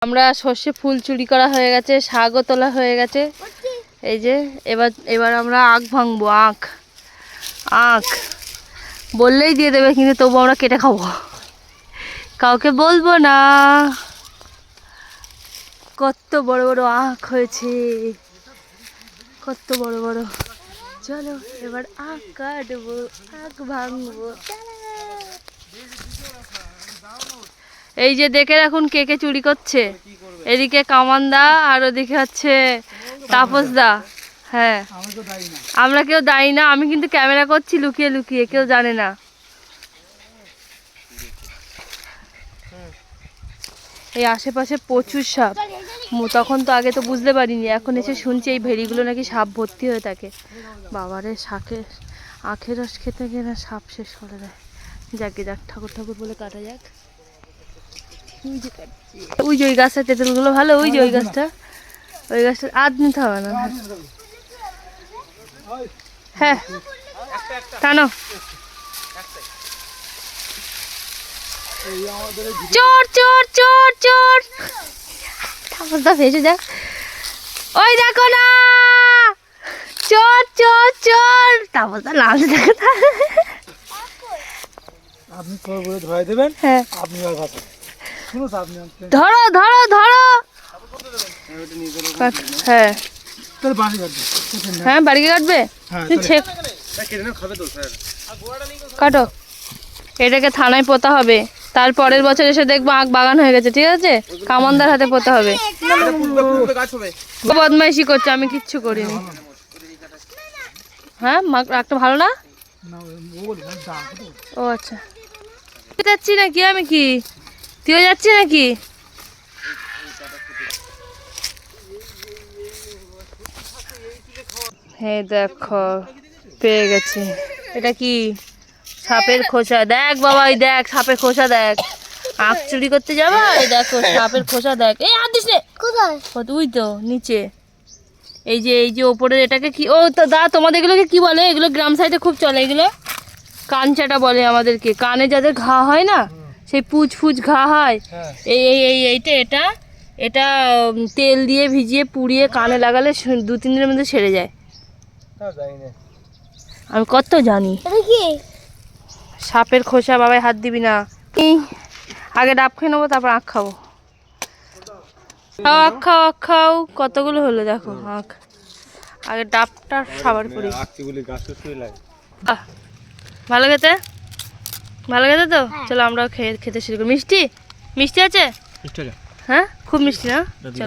আমরা সর্ষে ফুল চুরি করা হয়ে গেছে, শাকও তোলা হয়ে গেছে। এই যে এবার আমরা আখ ভাঙবো। আখ বললেই দিয়ে দেবে, কিন্তু তবু আমরা কেটে খাবো, কাউকে বলবো না। কত বড় বড় আখ হয়েছে, কত বড় বড়। চলো এবার আখ কাটবো, আখ ভাঙবো। এই যে দেখে রাখুন কে কে চুরি করছে। এদিকে কামানদা আর ওদিকে হচ্ছে তাপসদা। হ্যাঁ, আমরা কেউ দায়ী না। আমি কিন্তু ক্যামেরা করছি লুকিয়ে লুকিয়ে, কেউ জানে না। এই আশেপাশে প্রচুর সাপ। তখন তো আগে তো বুঝতে পারিনি, এখন এসে শুনছি এই ভেড়িগুলো নাকি সাপ ভর্তি হয়ে থাকে। বাবারে, আখের রস খেতে গিয়ে না সাপ শেষ করে দেয়। যাকে যাক, ঠাকুর ঠাকুর বলে কাটা যাক। ওই যে ওই গাছটা, তেঁতুলগুলো ভালো। ওই যে ওই গাছটা আধ নিতে হবে না। হ্যাঁ, টানো। চোর চোর চোর চোর, ঠাকুরদা ভেসে যাক। ওই দেখো না, চোর চোর চোর। ঠাকুরদা লালতে দেখো। আপনি চোর বলে ধরে দেবেন। হ্যাঁ, আপনি ধরো ধরো ধরো। হ্যাঁ, হ্যাঁ বাড়ি কাটবে। কাটো, এটাকে থানায় পোতা হবে। তার পরের বছর এসে দেখবো আখ বাগান হয়ে গেছে। ঠিক আছে, কামানদার হাতে পোতা হবে। বদমাইশি করছে, আমি কিচ্ছু করিনি। হ্যাঁ, আখটা ভালো না। ও আচ্ছা, যাচ্ছি নাকি আমি? কি তুইও যাচ্ছি নাকি? হ্যাঁ দেখো, পেয়ে গেছি। এটা কি? সাপের খোসা। দেখ বাবা, ওই দেখ সাপের খোসা। দেখ, আখ চুরি করতে যাবা, এই দেখো সাপের খোসা। দেখ, এই হাত দিস রে। কোথায়? ওই তো নিচে। এই যে ওপরের এটাকে কি? ও তো দা, তোমাদের এগুলোকে কি বলে? এগুলো গ্রাম সাইডে খুব চলে। এগুলো কানচাটা বলে আমাদেরকে। কানে যাদের ঘা হয় না, সেই পুজ ঘা হয়, এটা তেল দিয়ে ভিজিয়ে পুড়িয়ে কানে লাগালে 2-3 দিনের মধ্যে সেরে যায়। আমি কত জানি। সাপের খোসা। বাবাই হাত দিবি না। আগে ডাব খেয়ে নেবো, তারপর আখ খাবো। আখ খাও। কতগুলো হলো দেখো আখ। আগে ডাবটা সাবার করি। ভালো খেতে তো। চলো আমরাও খেতে শুরু করি। মিষ্টি আছে? হ্যাঁ, খুব মিষ্টি না? চলো।